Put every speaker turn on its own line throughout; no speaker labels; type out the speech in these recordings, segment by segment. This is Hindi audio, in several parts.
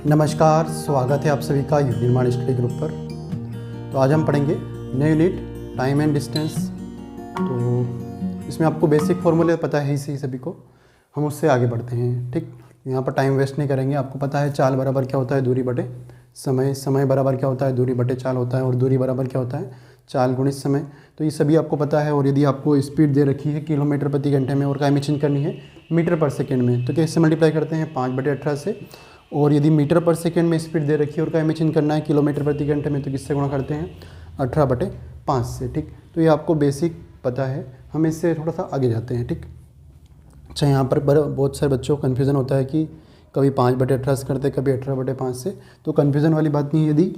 नमस्कार, स्वागत है आप सभी का युग निर्माण स्टडी ग्रुप पर। तो आज हम पढ़ेंगे new unit time and distance. तो इसमें आपको बेसिक फॉर्मूले पता है ही सभी को, हम उससे आगे बढ़ते हैं। ठीक, यहाँ पर टाइम वेस्ट नहीं करेंगे। आपको पता है चाल बराबर क्या होता है, दूरी बटे समय, समय बराबर क्या होता है, दूरी बटे चाल होता है, और दूरी बराबर क्या होता है, चाल गुणित समय। तो ये सभी आपको पता है। और यदि आपको स्पीड दे रखी है किलोमीटर प्रति घंटे में और काय में चेंज करनी है मीटर पर सेकेंड में, तो कैसे मल्टीप्लाई करते हैं 5/18 से। और यदि मीटर पर सेकेंड में स्पीड दे रखी है और काय में चेंज करना है किलोमीटर प्रति घंटे में, तो किससे गुणा करते हैं 18/5 से। ठीक, तो ये आपको बेसिक पता है। हम इससे थोड़ा सा आगे जाते हैं। ठीक, अच्छा, यहाँ पर बहुत सारे बच्चों को कन्फ्यूज़न होता है कि कभी 5/18 से करते, कभी 18/5 से। तो कन्फ्यूज़न वाली बात नहीं है। यदि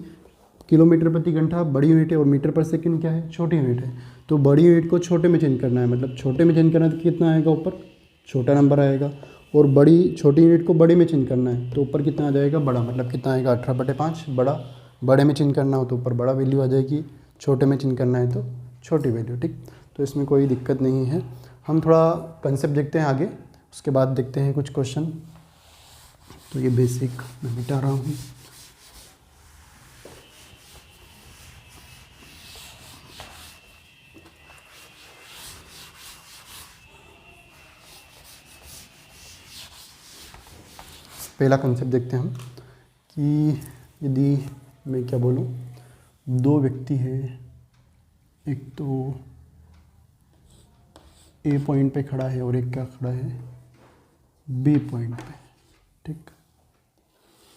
किलोमीटर प्रति घंटा बड़ी यूनिट है और मीटर पर सेकंड क्या है, छोटी यूनिट है, तो बड़ी यूनिट को छोटे में चेंज करना है। मतलब छोटे में चेंज करना है तो कितना आएगा, ऊपर छोटा नंबर आएगा। और छोटी यूनिट को बड़ी में चेंज करना है तो ऊपर कितना आ जाएगा, बड़ा। मतलब कितना आएगा 18/5 बड़ा। बड़े में चेंज करना हो तो ऊपर बड़ा वैल्यू आ जाएगी, छोटे में चेंज करना है तो छोटी वैल्यू। ठीक, तो इसमें कोई दिक्कत नहीं है। हम थोड़ा कंसेप्ट देखते हैं आगे, उसके बाद देखते हैं कुछ क्वेश्चन। तो ये बेसिक मैं मिटा रहा हूँ। पहला कंसेप्ट देखते हैं हम कि यदि मैं क्या बोलूँ, दो व्यक्ति है, एक तो ए पॉइंट पे खड़ा है और एक क्या खड़ा है, बी पॉइंट पे। ठीक,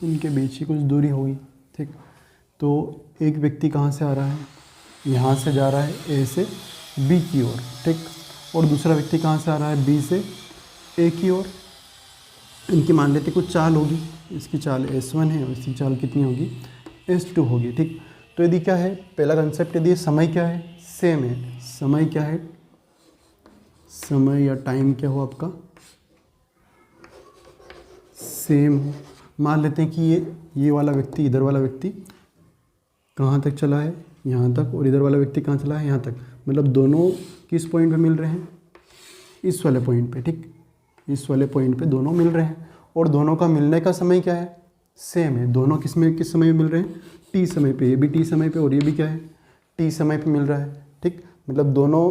इनके बीच ही कुछ दूरी होगी। ठीक, तो एक व्यक्ति कहाँ से आ रहा है, यहाँ से जा रहा है ए से बी की ओर। ठीक, और दूसरा व्यक्ति कहाँ से आ रहा है, बी से ए की ओर। इनकी मान लेते कुछ चाल होगी, इसकी चाल S1 है और इसकी चाल कितनी होगी, S2 होगी। ठीक, तो यदि क्या है, पहला कंसेप्ट, यदि समय क्या है, सेम है। समय क्या है, समय या टाइम क्या हो आपका, सेम हो। मान लेते हैं कि ये वाला व्यक्ति, इधर वाला व्यक्ति कहाँ तक चला है, यहाँ तक, और इधर वाला व्यक्ति कहाँ चला है, यहाँ तक। मतलब दोनों किस पॉइंट पे मिल रहे हैं, इस वाले पॉइंट पे। ठीक, इस वाले पॉइंट पे दोनों मिल रहे हैं और दोनों का मिलने का समय क्या है, सेम है। दोनों किस समय में मिल रहे हैं, टी समय पे। ये भी टी समय पे और ये भी क्या है, टी समय पे मिल रहा है। ठीक, मतलब दोनों,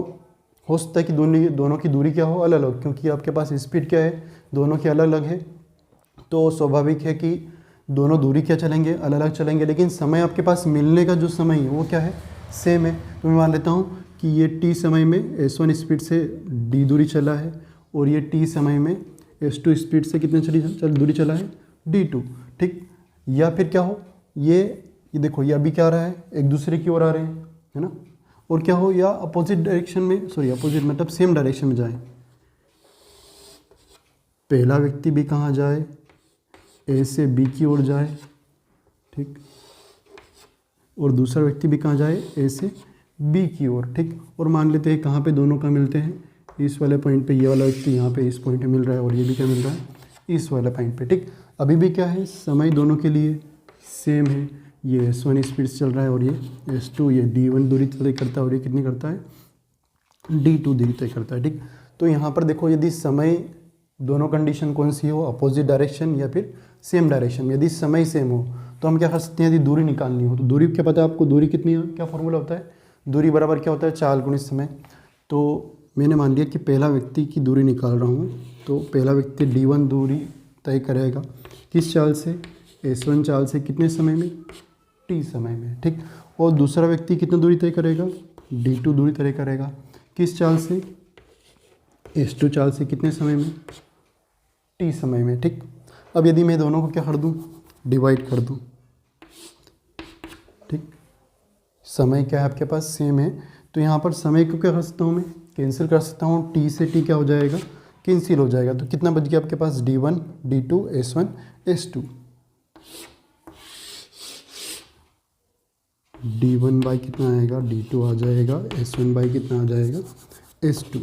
हो सकता है कि दोनों की दूरी क्या हो, अलग अलग, क्योंकि आपके पास स्पीड क्या है, दोनों की अलग अलग है। तो स्वाभाविक है कि दोनों दूरी क्या चलेंगे, अलग अलग चलेंगे, लेकिन समय आपके पास मिलने का जो समय है वो क्या है, सेम है। तो मैं मान लेता हूँ कि ये टी समय में S1 स्पीड से डी दूरी चला है और ये टी समय में S2 स्पीड से कितने दूरी चला है, D2। ठीक, या फिर क्या हो, ये देखो, ये अभी क्या आ रहा है, एक दूसरे की ओर आ रहे हैं, है ना। और क्या हो, या अपोजिट डायरेक्शन में, सॉरी अपोजिट मतलब सेम डायरेक्शन में जाए। पहला व्यक्ति भी कहाँ जाए, ए से बी की ओर जाए। ठीक, और दूसरा व्यक्ति भी कहाँ जाए, ए से बी की ओर। ठीक, और मान लेते हैं कहाँ पे दोनों का मिलते हैं, इस वाले पॉइंट पे। ये वाला व्यक्ति यहाँ पे इस पॉइंट पे मिल रहा है और ये भी क्या मिल रहा है, इस वाले पॉइंट पे। ठीक, अभी भी क्या है, समय दोनों के लिए सेम है। ये S1 स्पीड से चल रहा है और ये S2, ये D1 दूरी तय करता है और ये कितनी करता है, D2 दूरी तय करता है। ठीक, तो यहाँ पर देखो, यदि समय, दोनों कंडीशन कौन सी हो, अपोजिट डायरेक्शन या फिर सेम डायरेक्शन में। यदि समय सेम हो तो हम क्या कर सकते हैं, यदि दूरी निकालनी हो तो दूरी क्या पता है आपको, दूरी कितनी है, क्या फॉर्मूला होता है, दूरी बराबर क्या होता है, चाल गुणित समय। तो मैंने मान लिया कि पहला व्यक्ति की दूरी निकाल रहा हूँ, तो पहला व्यक्ति D1 दूरी तय करेगा किस चाल से, S1 चाल से, कितने समय में, T समय में। ठीक, और दूसरा व्यक्ति कितनी दूरी तय करेगा, D2 दूरी तय करेगा किस चाल से, S2 चाल से, कितने समय में, T समय में। ठीक, अब यदि मैं दोनों को क्या कर दूँ, डिवाइड कर दूँ। ठीक, समय क्या है आपके पास, सेम है, तो यहाँ पर समय को क्या कर सकता हूँ मैं, कैंसिल कर सकता हूँ। T से T क्या हो जाएगा, कैंसिल हो जाएगा। तो कितना बच गया आपके पास, D1 D2 S1 S2। D1 by कितना आएगा, D2 आ जाएगा, S1 बाई कितना आ जाएगा, S2।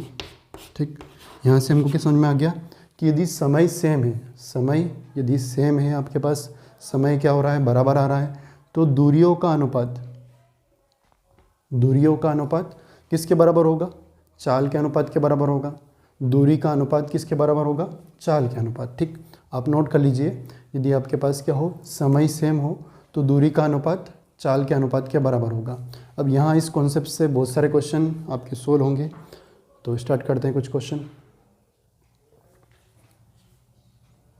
ठीक, यहाँ से हमको क्या समझ में आ गया कि यदि समय सेम है, समय यदि सेम है आपके पास, समय क्या हो रहा है, बराबर आ रहा है, तो दूरियों का अनुपात किसके बराबर होगा, चाल के अनुपात के बराबर होगा। दूरी का अनुपात किसके बराबर होगा, चाल के अनुपात। ठीक, आप नोट कर लीजिए, यदि आपके पास क्या हो, समय सेम हो, तो दूरी का अनुपात चाल के अनुपात के बराबर होगा। अब यहाँ इस कॉन्सेप्ट से बहुत सारे क्वेश्चन आपके सोल्व होंगे, तो स्टार्ट करते हैं कुछ क्वेश्चन।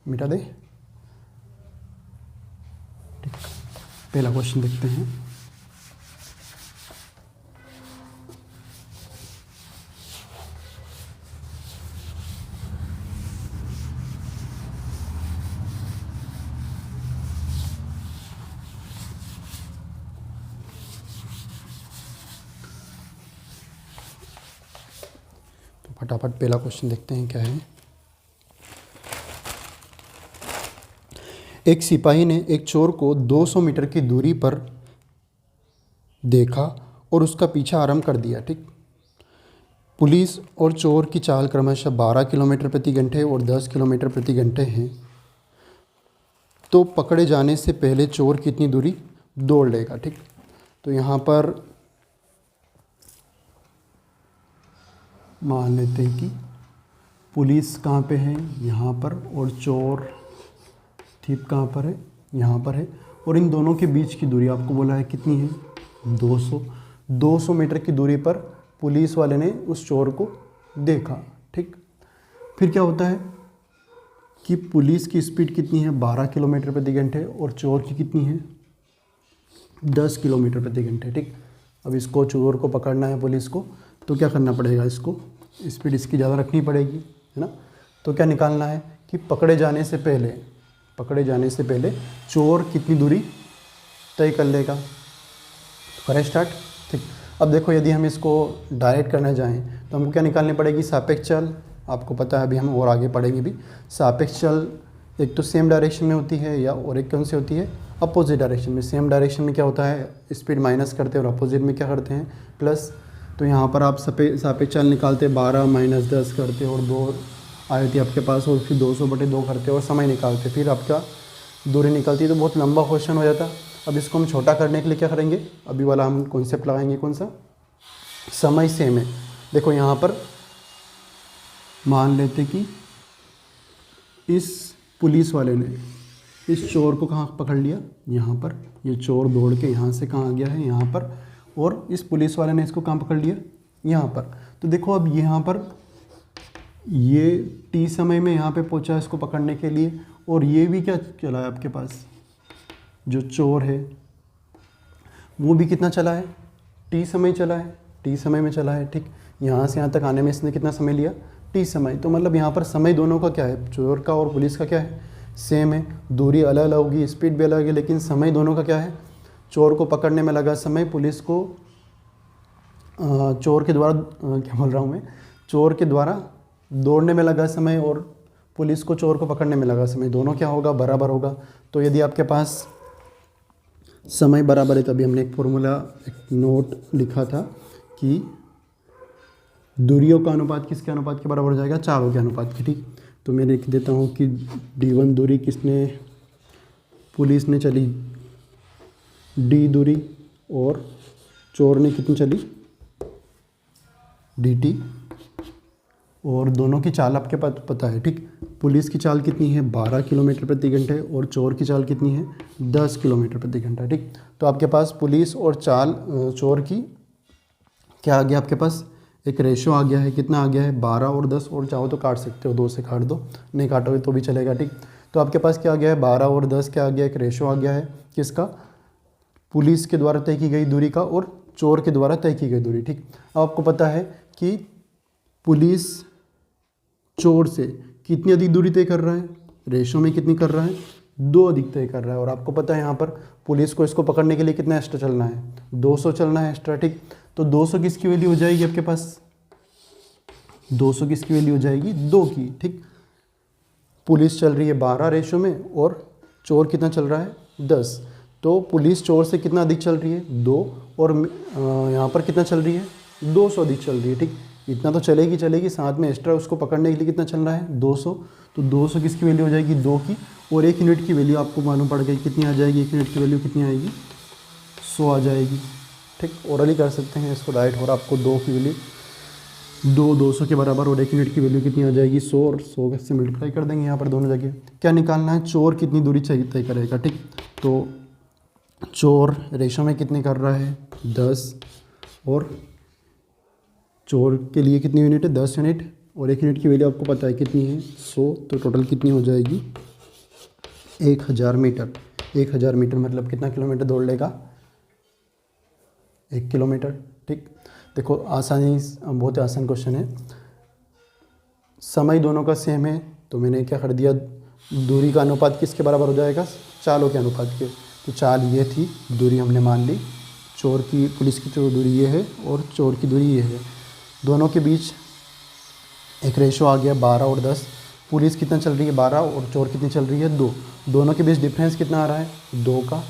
मिटा दे, ठीक। पहला क्वेश्चन देखते हैं। तो फटाफट पहला क्वेश्चन देखते हैं क्या है। एक सिपाही ने एक चोर को 200 मीटर की दूरी पर देखा और उसका पीछा आरंभ कर दिया, ठीक। पुलिस और चोर की चाल क्रमशः 12 किलोमीटर प्रति घंटे और 10 किलोमीटर प्रति घंटे हैं, तो पकड़े जाने से पहले चोर कितनी दूरी दौड़ लेगा, ठीक। तो यहाँ पर मान लेते हैं कि पुलिस कहाँ पे है, यहाँ पर, और चोर ठीक कहाँ पर है, यहाँ पर है, और इन दोनों के बीच की दूरी आपको बोला है कितनी है, 200 मीटर की दूरी पर पुलिस वाले ने उस चोर को देखा, ठीक। फिर क्या होता है कि पुलिस की स्पीड कितनी है, 12 किलोमीटर प्रति घंटे, और चोर की कितनी है, 10 किलोमीटर प्रति घंटे, ठीक। अब इसको, चोर को पकड़ना है पुलिस को, तो क्या करना पड़ेगा, इसको स्पीड इसकी ज़्यादा रखनी पड़ेगी, है ना। तो क्या निकालना है कि पकड़े जाने से पहले चोर कितनी दूरी तय कर लेगा। करें स्टार्ट, ठीक। अब देखो, यदि हम इसको डायरेक्ट करने जाएं तो हमको क्या निकालनी पड़ेगी, सापेक्ष चाल। आपको पता है, अभी हम और आगे पढ़ेंगे भी। सापेक्ष चाल एक तो सेम डायरेक्शन में होती है, या और एक कौन सी होती है, अपोजिट डायरेक्शन में। सेम डायरेक्शन में क्या होता है, स्पीड माइनस करते हैं, और अपोजिट में क्या करते हैं, प्लस। तो यहाँ पर आप सापेक्ष चाल निकालते, 12 - 10 करते, और 2 आई थी आपके पास, और फिर 200/2 करते और समय निकालते, फिर आपका दूरी निकलती है। तो बहुत लंबा क्वेश्चन हो जाता। अब इसको हम छोटा करने के लिए क्या करेंगे, अभी वाला हम कॉन्सेप्ट लगाएंगे, कौन सा, समय सेम है। देखो यहाँ पर मान लेते कि इस पुलिस वाले ने इस चोर को कहाँ पकड़ लिया, यहाँ पर। ये चोर दौड़ के यहाँ से कहाँ आ गया है, यहाँ पर, और इस पुलिस वाले ने इसको कहाँ पकड़ लिया, यहाँ पर। तो देखो अब यहाँ पर ये टी समय में यहाँ पे पहुँचा इसको पकड़ने के लिए, और ये भी क्या चला है आपके पास, जो चोर है वो भी कितना चला है, टी समय चला है, टी समय में चला है, ठीक। यहाँ से यहाँ तक आने में इसने कितना समय लिया, टी समय। तो मतलब यहाँ पर समय दोनों का क्या है, चोर का और पुलिस का क्या है, सेम है। दूरी अलग अलग होगी, स्पीड भी अलग है, लेकिन समय दोनों का क्या है, चोर को पकड़ने में लगा समय, पुलिस को चोर के द्वारा दौड़ने में लगा समय, और पुलिस को चोर को पकड़ने में लगा समय। दोनों क्या होगा, बराबर होगा। तो यदि आपके पास समय बराबर है, तभी हमने एक फॉर्मूला, एक नोट लिखा था कि दूरियों का अनुपात किसके अनुपात के बराबर हो जाएगा, चालों के अनुपात के, ठीक। तो मैं लिख देता हूँ कि d1 दूरी किसने, पुलिस ने चली, d दूरी, और चोर ने कितनी चली, dt, और दोनों की चाल आपके पास पता है, ठीक। पुलिस की चाल कितनी है, 12 किलोमीटर प्रति घंटे, और चोर की चाल कितनी है, 10 किलोमीटर प्रति घंटा, ठीक। तो आपके पास पुलिस और चाल चोर की क्या आ गया, आपके पास एक रेशो आ गया है, कितना आ गया है, 12 और 10, और चाहो तो काट सकते हो, 2 से काट दो, नहीं काटोगे तो भी चलेगा, ठीक। तो आपके पास क्या आ गया है, 12 और 10 क्या आ गया, एक रेशो आ गया है, किसका, पुलिस के द्वारा तय की गई दूरी का और चोर के द्वारा तय की गई दूरी, ठीक। अब आपको पता है कि पुलिस चोर से कितनी अधिक दूरी तय कर रहा है, रेशो में कितनी कर रहा है, 2 अधिक तय कर रहा है। और आपको पता है यहाँ पर पुलिस को इसको पकड़ने के लिए कितना एक्स्ट्रा चलना है, 200 चलना है एक्स्ट्रा, ठीक। तो 200 किसकी वैल्यू हो जाएगी आपके पास, 200 किसकी वैल्यू हो जाएगी, 2 की, ठीक। पुलिस चल रही है 12 रेशो में, और चोर कितना चल रहा है, 10। तो पुलिस चोर से कितना अधिक चल रही है, 2, और यहाँ पर कितना चल रही है, 200 अधिक चल रही है, ठीक। इतना तो चलेगी, साथ में एक्स्ट्रा उसको पकड़ने के लिए कितना चल रहा है, 200। तो 200 किसकी वैल्यू हो जाएगी, 2 की, और 1 यूनिट की वैल्यू आपको मालूम पड़ गई, कितनी आ जाएगी, 1 यूनिट की वैल्यू कितनी आएगी, 100 आ जाएगी, ठीक। ओरली कर सकते हैं इसको डायरेक्ट, और आपको 2 की वैल्यू दो 200 के बराबर और 1 यूनिट की वैल्यू कितनी आ जाएगी 100 और 100 से मल्टीप्लाई कर देंगे यहाँ पर दोनों जगह। क्या निकालना है, चोर कितनी दूरी चाहिए तय करेगा। ठीक, तो चोर रेशो में कितने कर रहा है 10 और चोर के लिए कितनी यूनिट है 10 यूनिट और 1 यूनिट की वैल्यू आपको पता है कितनी है 100, तो टोटल कितनी हो जाएगी 1000 मीटर। 1000 मीटर मतलब कितना किलोमीटर दौड़ लेगा 1 किलोमीटर। ठीक, देखो आसानी, बहुत ही आसान क्वेश्चन है। समय दोनों का सेम है तो मैंने क्या कर दिया, दूरी का अनुपात किसके बराबर हो जाएगा, चालों के अनुपात के। तो चाल ये थी, दूरी हमने मान ली, चोर की पुलिस की जो दूरी ये है और चोर की दूरी ये है, दोनों के बीच एक रेशो आ गया 12 और 10। पुलिस कितना चल रही है 12 और चोर कितनी चल रही है 2। दोनों के बीच डिफरेंस कितना आ रहा है 2 का,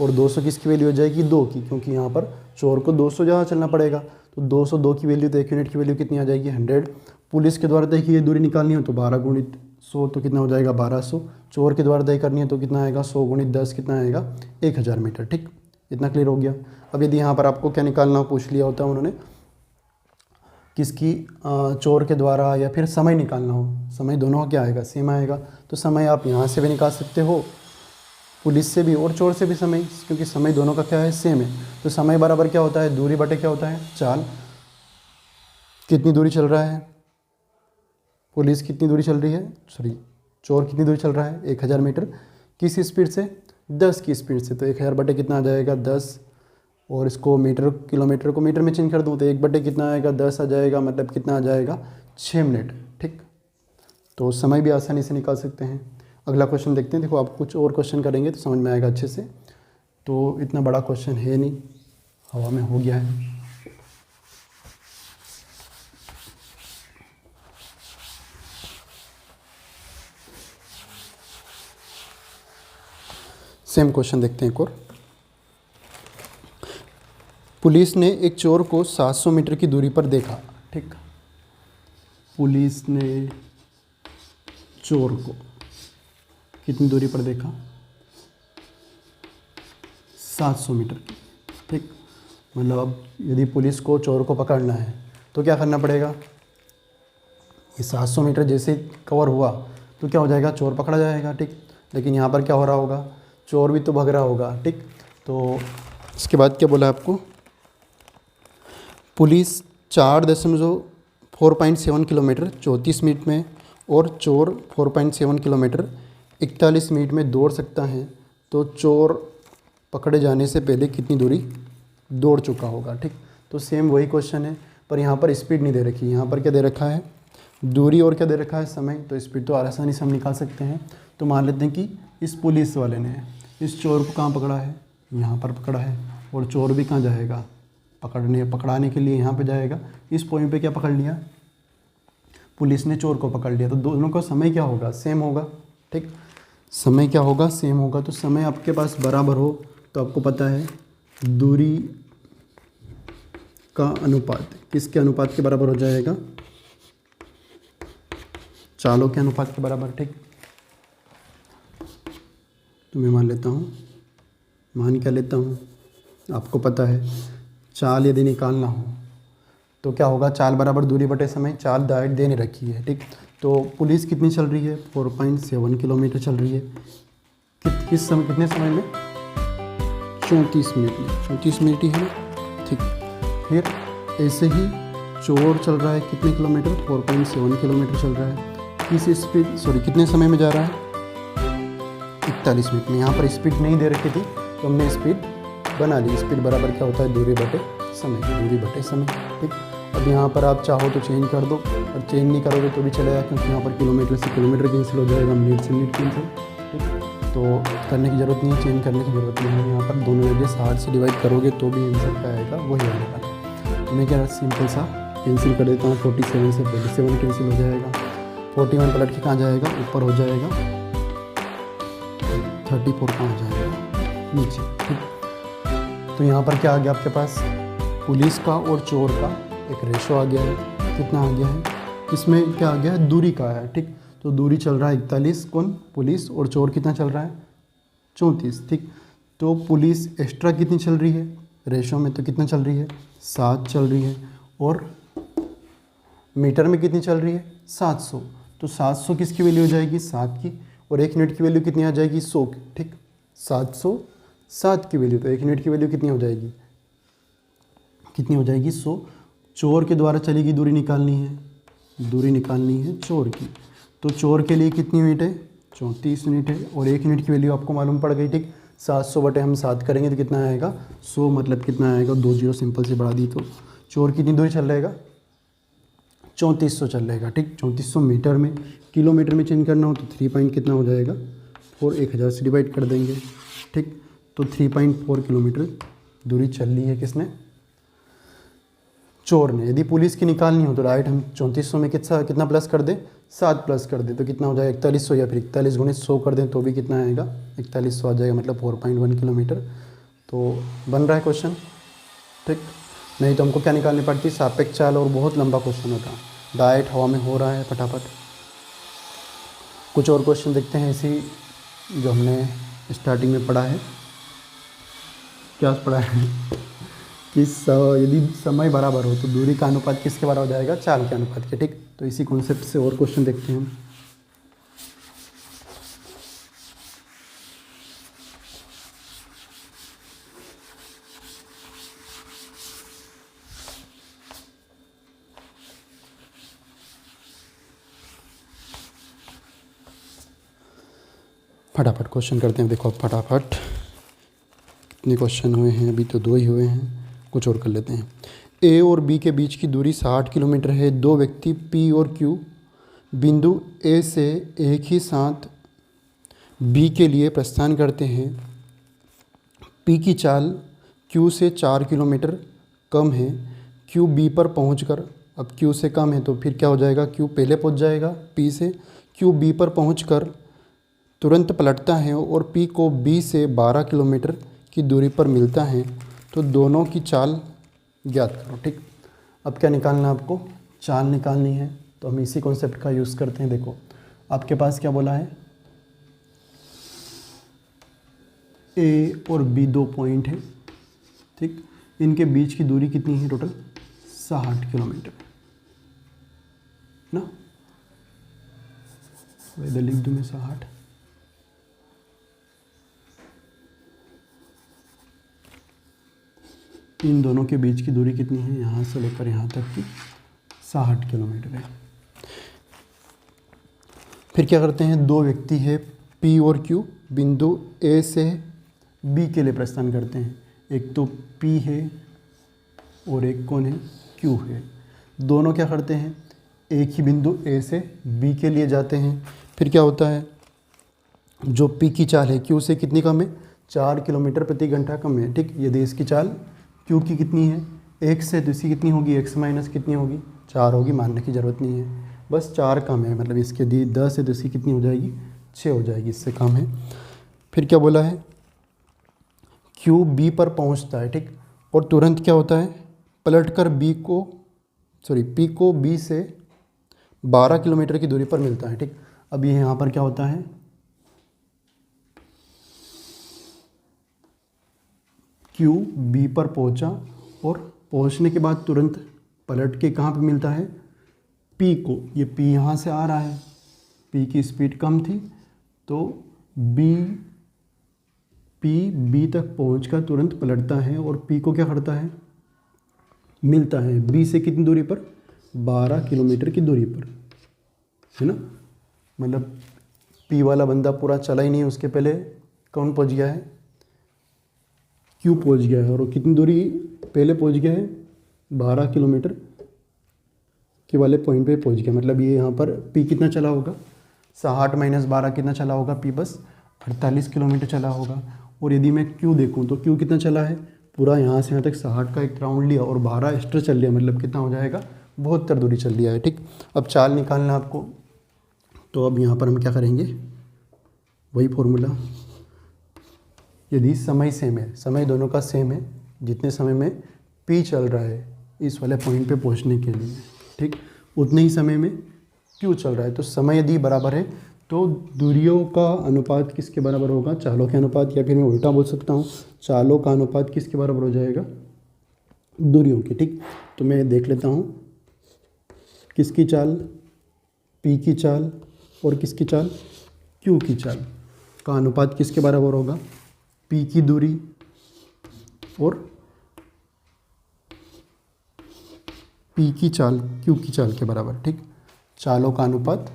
और 200 किसकी वैल्यू हो जाएगी 2 की, क्योंकि यहाँ पर चोर को 200 ज़्यादा चलना पड़ेगा। तो 202 की वैल्यू, तो 1 यूनिट की वैल्यू कितनी आ जाएगी 100। पुलिस के द्वारा तय की ये दूरी निकालनी हो तो 12 गुणित 100 तो कितना हो जाएगा 1200। चोर के द्वारा तय करनी है तो कितना आएगा 100 गुणित 10 कितना आएगा 1000 मीटर। ठीक, इतना क्लियर हो गया। अब यदि यहाँ पर आपको क्या निकालना हो पूछ लिया होता है उन्होंने, किसकी चोर के द्वारा या फिर समय निकालना हो, समय दोनों का क्या आएगा सेम आएगा। तो समय आप यहाँ से भी निकाल सकते हो, पुलिस से भी और चोर से भी समय, क्योंकि समय दोनों का क्या है सेम है। तो समय बराबर क्या होता है दूरी बटे क्या होता है चाल। कितनी दूरी चल रहा है पुलिस, कितनी दूरी चल रही है, सॉरी चोर कितनी दूरी चल रहा है 1000 मीटर, किस स्पीड से 10 की स्पीड से। तो 1000 बटे कितना आ जाएगा 10, और इसको मीटर किलोमीटर को मीटर में चेंज कर दूँ तो 1 बटे कितना आएगा 10 आ जाएगा, मतलब कितना आ जाएगा 6 मिनट। ठीक, तो समय भी आसानी से निकाल सकते हैं। अगला क्वेश्चन देखते हैं। देखो आप कुछ और क्वेश्चन करेंगे तो समझ में आएगा अच्छे से। तो इतना बड़ा क्वेश्चन है नहीं, हवा में हो गया है। सेम क्वेश्चन देखते हैं एक और। पुलिस ने एक चोर को 700 मीटर की दूरी पर देखा। ठीक, पुलिस ने चोर को कितनी दूरी पर देखा 700 मीटर की। ठीक, मतलब अब यदि पुलिस को चोर को पकड़ना है तो क्या करना पड़ेगा, ये 700 मीटर जैसे कवर हुआ तो क्या हो जाएगा चोर पकड़ा जाएगा। ठीक, लेकिन यहाँ पर क्या हो रहा होगा, चोर भी तो भाग रहा होगा। ठीक, तो इसके बाद क्या बोला आपको, पुलिस 4.7 किलोमीटर 34 मिनट में और चोर 4.7 किलोमीटर 41 मिनट में दौड़ सकता है, तो चोर पकड़े जाने से पहले कितनी दूरी दौड़ चुका होगा। ठीक, तो सेम वही क्वेश्चन है, पर यहाँ पर स्पीड नहीं दे रखी, यहाँ पर क्या दे रखा है दूरी और क्या दे रखा है समय। तो स्पीड तो आसानी से हम निकाल सकते हैं। तो मान लेते हैं कि इस पुलिस वाले ने इस चोर को कहाँ पकड़ा है, यहाँ पर पकड़ा है, और चोर भी कहाँ जाएगा पकड़ाने के लिए यहाँ पे जाएगा। इस पॉइंट पे क्या पकड़ लिया, पुलिस ने चोर को पकड़ लिया, तो दोनों का समय क्या होगा सेम होगा। ठीक, समय क्या होगा सेम होगा। तो समय आपके पास बराबर हो तो आपको पता है दूरी का अनुपात किसके अनुपात के बराबर हो जाएगा, चालों के अनुपात के बराबर। ठीक, तो मैं मान लेता हूँ, मान क्या लेता हूँ, आपको पता है चाल यदि निकालना हो तो क्या होगा, चाल बराबर दूरी बटे समय। चाल डायरेक्ट दे नहीं रखी है। ठीक, तो पुलिस कितनी चल रही है 4.7 किलोमीटर चल रही है, किस समय कितने समय में 34 मिनट में, 34 मिनट ही है ना। ठीक, फिर ऐसे ही चोर चल रहा है कितने किलोमीटर 4.7 किलोमीटर चल रहा है, किस स्पीड सॉरी कितने समय में जा रहा है 41 मिनट में। यहाँ पर स्पीड नहीं दे रखी थी तो हमने स्पीड बना ली। स्पीड बराबर क्या होता है दूरी बटे समय, दूरी बटे समय। ठीक, अब यहाँ पर आप चाहो तो चेंज कर दो, और चेंज नहीं करोगे तो भी चलेगा, क्योंकि यहाँ पर किलोमीटर से किलोमीटर कैंसिल हो जाएगा, मिनट से मिनट कैंसिल। ठीक, तो करने की ज़रूरत नहीं है, चेंज करने की ज़रूरत नहीं है। यहाँ पर दोनों जगह 60 से डिवाइड करोगे तो भी आंसर क्या आएगा वही आएगा। तो मैं क्या सिंपल सा कैंसिल कर देता हूँ, 47 से 47 कैंसिल हो जाएगा, 41 पलट के कहाँ जाएगा ऊपर हो जाएगा, 34 कहाँ जाएगा नीचे। ठीक, तो यहाँ पर क्या आ गया आपके पास, पुलिस का और चोर का एक रेशो आ गया है। कितना आ गया है, इसमें क्या आ गया है दूरी का है। ठीक, तो दूरी चल रहा है 41 कौन पुलिस, और चोर कितना चल रहा है 34। ठीक, तो पुलिस एक्स्ट्रा कितनी चल रही है रेशो में, तो कितना चल रही है 7 चल रही है, और मीटर में कितनी चल रही है 700, तो 700 किसकी वैल्यू हो जाएगी 7 की, और 1 यूनिट की वैल्यू कितनी आ जाएगी 100 की, ठीक। 707 की वैल्यू, तो 1 यूनिट की वैल्यू कितनी हो जाएगी 100। चोर के द्वारा चली गई दूरी निकालनी है चोर की, तो चोर के लिए कितनी यूनिट है 34 यूनिट है, और 1 यूनिट की वैल्यू आपको मालूम पड़ गई, ठीक। 700 बटे हम 7 करेंगे तो कितना आएगा 100, मतलब कितना आएगा 2 जीरो सिंपल से बढ़ा दी, तो चोर कितनी दूरी चल रहेगा 3400 चल रहेगा, ठीक। 3400 मीटर में, किलोमीटर में चेंज करना हो तो 3 पॉइंट कितना हो जाएगा 4, 1000 से डिवाइड कर देंगे, ठीक। तो 3.4 किलोमीटर दूरी चल ली है किसने चोर ने। यदि पुलिस की निकालनी हो तो डायरेक्ट हम 3400 में कितना प्लस कर दें 7 प्लस कर दें, तो कितना हो जाएगा 4100, या फिर 41 गुणित 100 कर दें तो भी कितना आएगा 4100 आ जाएगा, मतलब 4.1 किलोमीटर। तो बन रहा है क्वेश्चन, ठीक। नहीं तो हमको क्या निकालनी पड़ती सापेक्ष चाल, और बहुत लंबा क्वेश्चन होता, डायरेक्ट हवा में हो रहा है फटाफट। कुछ और क्वेश्चन देखते हैं इसी जो हमने स्टार्टिंग में पढ़ा है। क्या पढ़ा है कि यदि समय बराबर हो तो दूरी का अनुपात किसके बराबर हो जाएगा चाल के अनुपात के, ठीक। तो इसी कॉन्सेप्ट से और क्वेश्चन देखते हैं हम। फटाफट क्वेश्चन करते हैं, देखो फटाफट कितने क्वेश्चन हुए हैं, अभी तो 2 ही हुए हैं, कुछ और कर लेते हैं। ए और बी के बीच की दूरी 60 किलोमीटर है। 2 व्यक्ति पी और क्यू बिंदु ए से एक ही साथ बी के लिए प्रस्थान करते हैं। पी की चाल क्यू से 4 किलोमीटर कम है। क्यू बी पर पहुंचकर, अब क्यू से कम है तो फिर क्या हो जाएगा, क्यू पहले पहुंच जाएगा पी से। क्यू बी पर पहुंचकर तुरंत पलटता है और पी को बी से 12 किलोमीटर की दूरी पर मिलता है, तो दोनों की चाल ज्ञात करो, ठीक। अब क्या निकालना है आपको, चाल निकालनी है, तो हम इसी कॉन्सेप्ट का यूज़ करते हैं। देखो आपके पास क्या बोला है, ए और बी 2 पॉइंट है, ठीक। इनके बीच की दूरी कितनी है टोटल 60 किलोमीटर ना, इधर लिख दूँ मैं 60। इन दोनों के बीच की दूरी कितनी है, यहाँ से लेकर यहाँ तक की 60 किलोमीटर है। फिर क्या करते हैं, 2 व्यक्ति है पी और क्यू बिंदु ए से बी के लिए प्रस्थान करते हैं। एक तो पी है और एक कौन है क्यू है। दोनों क्या करते हैं, एक ही बिंदु ए से बी के लिए जाते हैं। फिर क्या होता है, जो पी की चाल है क्यू से कितनी कम है 4 किलोमीटर प्रति घंटा कम है, ठीक। यदि इसकी चाल क्यू की कितनी है 1 से, तो इसकी कितनी होगी x माइनस कितनी होगी 4 होगी, मानने की ज़रूरत नहीं है, बस 4 कम है, मतलब इसके दी 10 है तो इसकी कितनी हो जाएगी 6 हो जाएगी, इससे कम है। फिर क्या बोला है, क्यू बी पर पहुंचता है, ठीक। और तुरंत क्या होता है, पलटकर पी को बी से 12 किलोमीटर की दूरी पर मिलता है, ठीक। अब ये यहाँ पर क्या होता है, क्यू बी पर पहुंचा और पहुंचने के बाद तुरंत पलट के कहाँ पे मिलता है पी को। ये पी यहाँ से आ रहा है, पी की स्पीड कम थी तो पी बी तक पहुंचकर तुरंत पलटता है और पी को क्या करता है मिलता है बी से कितनी दूरी पर 12 किलोमीटर की दूरी पर, है ना। मतलब पी वाला बंदा पूरा चला ही नहीं, उसके पहले कौन पहुंच गया है क्यू पहुंच गया है, और कितनी दूरी पहले पहुंच गया है 12 किलोमीटर के वाले पॉइंट पे पहुंच गया। मतलब ये यहाँ पर पी कितना चला होगा 60 माइनस 12 कितना चला होगा, पी बस 48 किलोमीटर चला होगा। और यदि मैं क्यू देखूँ तो क्यू कितना चला है, पूरा यहाँ से यहाँ तक 60 का एक राउंड लिया और 12 एक्स्ट्रा चल लिया, मतलब कितना हो जाएगा 72 दूरी चल लिया है, ठीक। अब चाल निकालना आपको, तो अब यहाँ पर हम क्या करेंगे, वही फॉर्मूला, यदि समय सेम है, समय दोनों का सेम है, जितने समय में पी चल रहा है इस वाले पॉइंट पे पहुंचने के लिए, ठीक, उतने ही समय में क्यू चल रहा है, तो समय यदि बराबर है तो दूरियों का अनुपात किसके बराबर होगा, चालों के अनुपात, या फिर मैं उल्टा बोल सकता हूँ चालों का अनुपात किसके बराबर हो जाएगा दूरियों के, ठीक। तो मैं देख लेता हूँ किसकी चाल, पी की चाल और किसकी चाल, क्यू की चाल का अनुपात किसके बराबर होगा, पी की दूरी और पी की चाल क्यू की चाल के बराबर। ठीक, चालों का अनुपात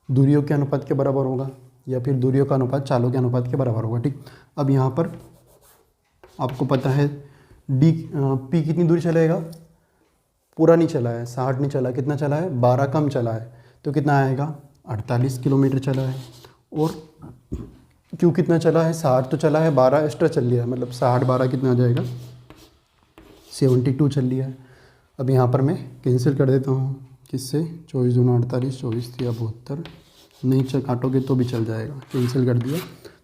दूरियों के अनुपात के बराबर होगा या फिर दूरियों का अनुपात चालों के अनुपात के बराबर होगा। ठीक, अब यहाँ पर आपको पता है पी कितनी दूरी चलेगा, पूरा नहीं चला है, 60 नहीं चला, कितना चला है, 12 कम चला है, तो कितना आएगा, 48 किलोमीटर चला है। और क्यों कितना चला है, 60 तो चला है, 12 एक्स्ट्रा चल लिया है, मतलब 60 12 कितना आ जाएगा, 72 चल लिया है। अब यहाँ पर मैं कैंसिल कर देता हूँ, किससे, 24 दूना 48, 24 या 72, नहीं काटोगे तो भी चल जाएगा, कैंसिल कर दिया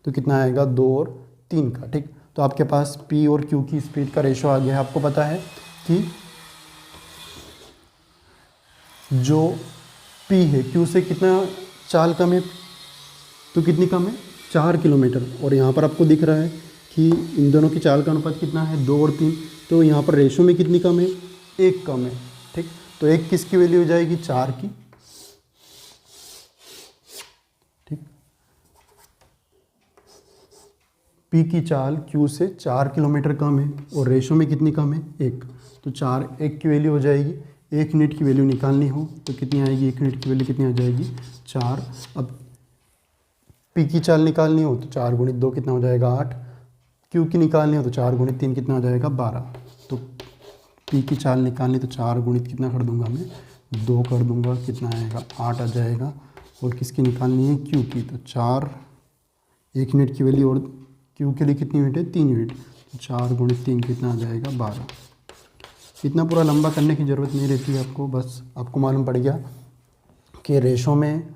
तो कितना आएगा, 2 और 3 का। ठीक, तो आपके पास P और Q की स्पीड का रेशो आ गया है। आपको पता है कि जो P है Q से कितना चाल कम है, तो कितनी कम है, 4 किलोमीटर। और यहाँ पर आपको दिख रहा है कि इन दोनों की चाल का अनुपात कितना है, 2 और 3, तो यहाँ पर रेशो में कितनी कम है, 1 कम है। ठीक, तो 1 किसकी वैल्यू हो जाएगी, 4 की। ठीक, P की चाल Q से 4 किलोमीटर कम है और रेशो में कितनी कम है, 1, तो 4 1 की वैल्यू हो जाएगी। 1 यूनिट की वैल्यू निकालनी हो तो कितनी आएगी, 1 यूनिट की वैल्यू कितनी आ जाएगी, 4। अब P की चाल निकालनी हो तो 4 गुणित 2 कितना हो जाएगा, 8। Q की निकालनी हो तो 4 गुणित 3 कितना हो जाएगा, 12। तो P की चाल निकालनी तो 4 गुणित कितना कर दूंगा मैं, 2 कर दूंगा, कितना आएगा, 8 आ जाएगा। और किसकी निकालनी है, Q की, तो 4 1 यूनिट की वैल्यू, और Q के लिए कितनी यूनिट है, 3 यूनिट, तो 4 गुणित 3 कितना आ जाएगा, 12। इतना पूरा लंबा करने की ज़रूरत नहीं रहती है आपको, बस आपको मालूम पड़ गया कि रेशो में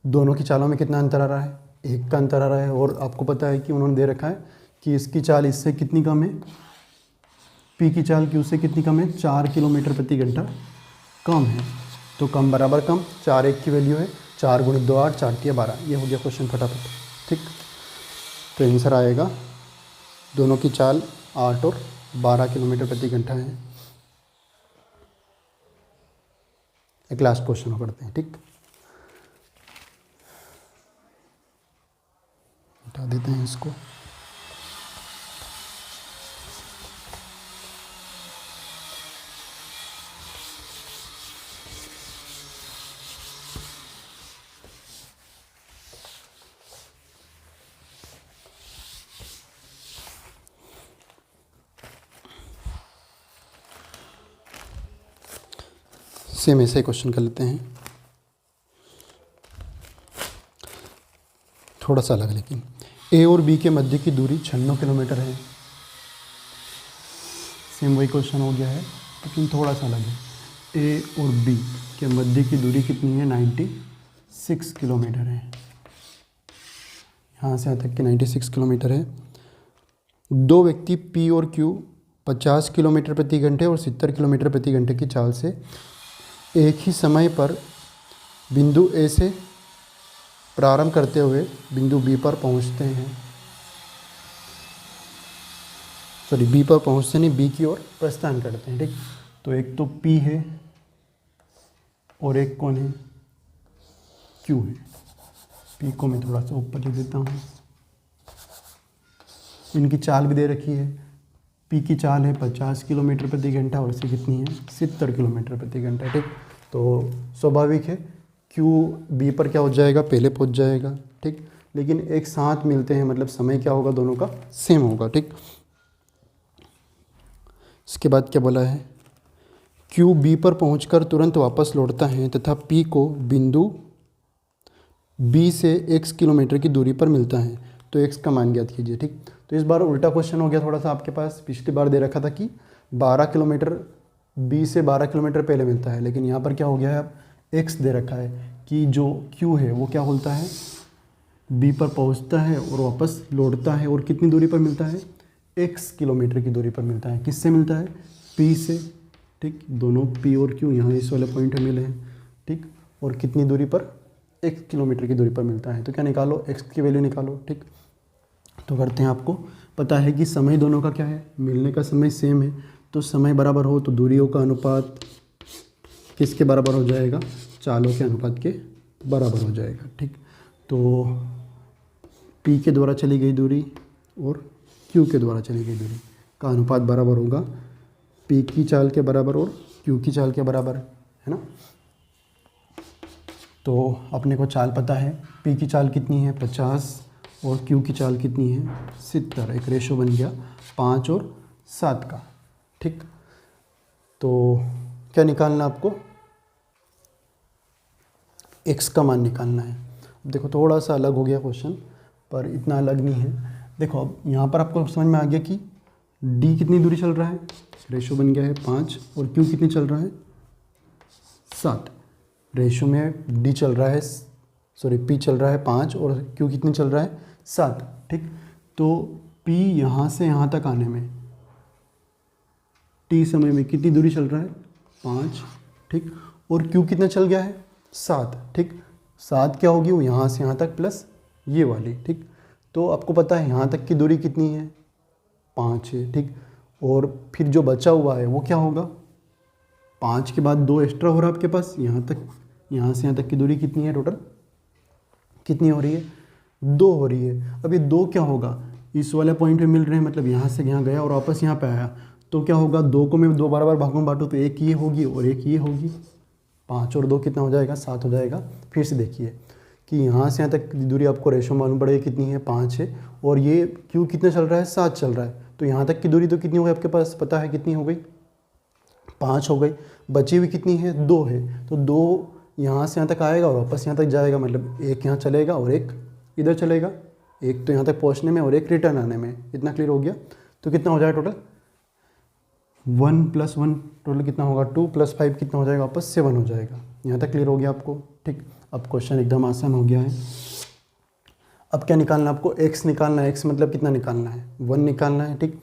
दोनों की चालों में कितना अंतर आ रहा है, 1 का अंतर आ रहा है। और आपको पता है कि उन्होंने दे रखा है कि इसकी चाल इससे कितनी कम है, P की चाल Q से कितनी कम है, 4 किलोमीटर प्रति घंटा कम है। तो कम बराबर कम, 4 1 की वैल्यू है, 4 गुणित 2 8, 4 3 12, ये हो गया क्वेश्चन फटाफट। ठीक, तो आंसर आएगा, दोनों की चाल 8 और 12 किलोमीटर प्रति घंटा है। एक लास्ट क्वेश्चन करते हैं। ठीक, हटा देते हैं इसको। सेम ऐसे क्वेश्चन कर लेते हैं, थोड़ा सा अलग, लेकिन A और B के मध्य की दूरी 96 किलोमीटर है। सेम वही क्वेश्चन हो गया है लेकिन थोड़ा सा अलग है। A और B के मध्य की दूरी कितनी है, 96 किलोमीटर है। यहाँ से यहाँ तक कि 96 किलोमीटर है। दो व्यक्ति P और Q 50 किलोमीटर प्रति घंटे और 70 किलोमीटर प्रति घंटे की चाल से एक ही समय पर बिंदु A से प्रारंभ करते हुए बिंदु B पर पहुंचते हैं। B पर पहुंचते नहीं, B की ओर प्रस्थान करते हैं। ठीक, तो एक तो P है और एक कौन है, Q है। P को मैं थोड़ा सा ऊपर लिख देता हूँ। इनकी चाल भी दे रखी है। P की चाल है 50 किलोमीटर प्रति घंटा और इसकी कितनी है, 70 किलोमीटर प्रति घंटा। ठीक, तो स्वाभाविक है Q B पर क्या हो जाएगा, पहले पहुंच जाएगा। ठीक, लेकिन एक साथ मिलते हैं, मतलब समय क्या होगा, दोनों का सेम होगा। ठीक, इसके बाद क्या बोला है, Q B पर पहुंचकर तुरंत वापस लौटता है तथा P को बिंदु B से x किलोमीटर की दूरी पर मिलता है। तो x का मान ज्ञात कीजिए। ठीक, तो इस बार उल्टा क्वेश्चन हो गया थोड़ा सा आपके पास। पिछली बार दे रखा था कि 12 किलोमीटर B से 12 किलोमीटर पहले मिलता है, लेकिन यहाँ पर क्या हो गया है, अब x दे रखा है कि जो Q है वो क्या बोलता है, B पर पहुँचता है और वापस लौटता है और कितनी दूरी पर मिलता है, x किलोमीटर की दूरी पर मिलता है। किससे मिलता है, P से। ठीक, दोनों P और Q यहाँ इस वाले पॉइंट में मिले हैं। ठीक, और कितनी दूरी पर, 1 किलोमीटर की दूरी पर मिलता है। तो क्या निकालो, x की वैल्यू निकालो। ठीक, तो करते हैं। आपको पता है कि समय दोनों का क्या है, मिलने का समय सेम है, तो समय बराबर हो तो दूरियों का अनुपात किसके बराबर हो जाएगा, चालों के अनुपात के बराबर हो जाएगा। ठीक, तो P के द्वारा चली गई दूरी और Q के द्वारा चली गई दूरी का अनुपात बराबर होगा P की चाल के बराबर और Q की चाल के बराबर, है ना। तो अपने को चाल पता है, P की चाल कितनी है 50 और Q की चाल कितनी है 70। एक रेशो बन गया 5 और 7 का। ठीक, तो क्या निकालना आपको, x का मान निकालना है। अब देखो थोड़ा सा अलग हो गया क्वेश्चन, पर इतना अलग नहीं है। देखो अब यहाँ पर आपको समझ में आ गया कि d कितनी दूरी चल रहा है, रेशो बन गया है 5 और Q कितनी चल रहा है 7। रेशो में d चल रहा है, सॉरी P चल रहा है 5 और Q कितनी चल रहा है 7। ठीक, तो P यहाँ से यहाँ तक आने में t समय में कितनी दूरी चल रहा है 5। ठीक, और Q कितना चल गया है 7। ठीक, 7 क्या होगी, वो यहाँ से यहाँ तक प्लस ये वाली। ठीक, तो आपको पता है यहाँ तक की दूरी कितनी है 5 है। ठीक, और फिर जो बचा हुआ है वो क्या होगा, 5 के बाद 2 एक्स्ट्रा हो रहा है आपके पास, यहाँ तक, यहाँ से यहाँ तक की दूरी कितनी है, टोटल कितनी हो रही है 2 हो रही है। अब ये 2 क्या होगा, इस वाले पॉइंट पे मिल रहे हैं, मतलब यहाँ से यहाँ गया और वापस यहाँ पे आया, तो क्या होगा 2 को मैं 2 बार भागों में बांटूँ तो एक ये होगी और एक ये होगी, 5 और 2 कितना हो जाएगा 7 हो जाएगा। फिर से देखिए कि यहाँ से यहाँ तक की दूरी आपको रेशो मालूम पड़ेगी कितनी है 5 है, और ये Q कितना चल रहा है 7 चल रहा है, तो यहाँ तक की दूरी तो कितनी हो गई आपके पास पता है, कितनी हो गई 5 हो गई। बची हुई कितनी है 2 है, तो 2 यहाँ से यहाँ तक आएगा और वापस यहाँ तक जाएगा, मतलब एक यहाँ चलेगा और एक इधर चलेगा, एक तो यहाँ तक पहुँचने में और एक रिटर्न आने में। इतना क्लियर हो गया। तो कितना हो जाएगा टोटल 1 + 1 टोटल कितना होगा 2 + 5 कितना हो जाएगा वापस 7 हो जाएगा। यहाँ तक क्लियर हो गया आपको। ठीक, अब क्वेश्चन एकदम आसान हो गया है। अब क्या निकालना है आपको, x निकालना है। x मतलब कितना निकालना है 1 निकालना है। ठीक,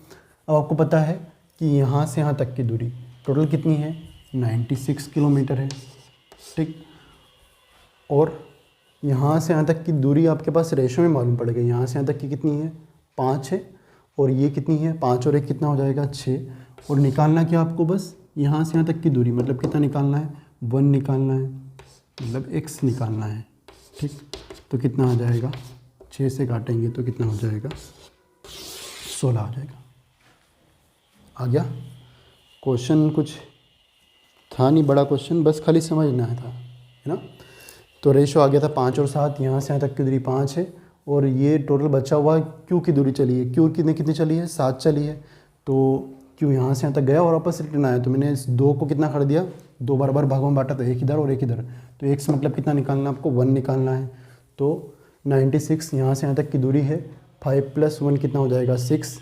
अब आपको पता है कि यहाँ से यहाँ तक की दूरी टोटल कितनी है 96 किलोमीटर है। ठीक, और यहाँ से यहाँ तक की दूरी आपके पास रेशो में मालूम पड़ेगा, यहाँ से यहाँ तक की कितनी है 5 है और ये कितनी है 5 और 1 कितना हो जाएगा 6। और निकालना क्या आपको, बस यहाँ से यहाँ तक की दूरी, मतलब कितना निकालना है 1 निकालना है, मतलब x निकालना है। ठीक, तो कितना आ जाएगा 6 से काटेंगे तो कितना हो जाएगा 16 आ जाएगा। आ गया क्वेश्चन, कुछ था नहीं बड़ा क्वेश्चन, बस खाली समझना था, है ना। तो रेशो आ गया था 5 और 7, यहाँ से यहाँ तक की दूरी 5 है और ये टोटल बचा हुआ Q की दूरी चली है, Q कितनी चली है 7 चली है। तो Q यहाँ से यहाँ तक गया और वापस रिटर्न आया, तो मैंने इस 2 को कितना कर दिया 2 बार भागों में बांटा, तो एक इधर और एक इधर। तो x मतलब कितना निकालना आपको 1 निकालना है। तो 96 यहाँ से यहाँ तक की दूरी है, 5 + 1 कितना हो जाएगा 6,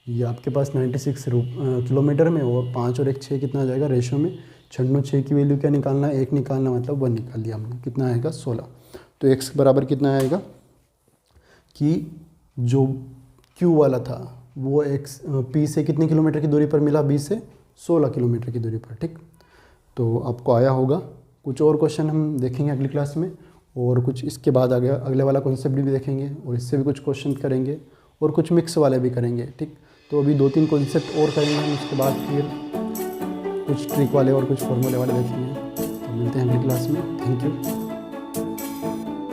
ये आपके पास 96 किलोमीटर में, और 5 और 1 6 कितना आ जाएगा रेशो में 6 की वैल्यू क्या निकालना है 1 निकालना, मतलब 1 निकाल लिया हमने, कितना आएगा 16। तो x बराबर कितना आएगा कि जो Q वाला था वो P से कितने किलोमीटर की दूरी पर मिला, B से 16 किलोमीटर की दूरी पर। ठीक, तो आपको आया होगा। कुछ और क्वेश्चन हम देखेंगे अगली क्लास में, और कुछ इसके बाद आगे अगले वाला कॉन्सेप्ट भी देखेंगे, और इससे भी कुछ क्वेश्चन करेंगे और कुछ मिक्स वाले भी करेंगे। ठीक, तो अभी 2-3 कॉन्सेप्ट और करेंगे हम, उसके बाद फिर कुछ ट्रिक वाले और कुछ फॉर्मूले वाले देखेंगे। तो मिलते हैं अगली क्लास में। Thank you.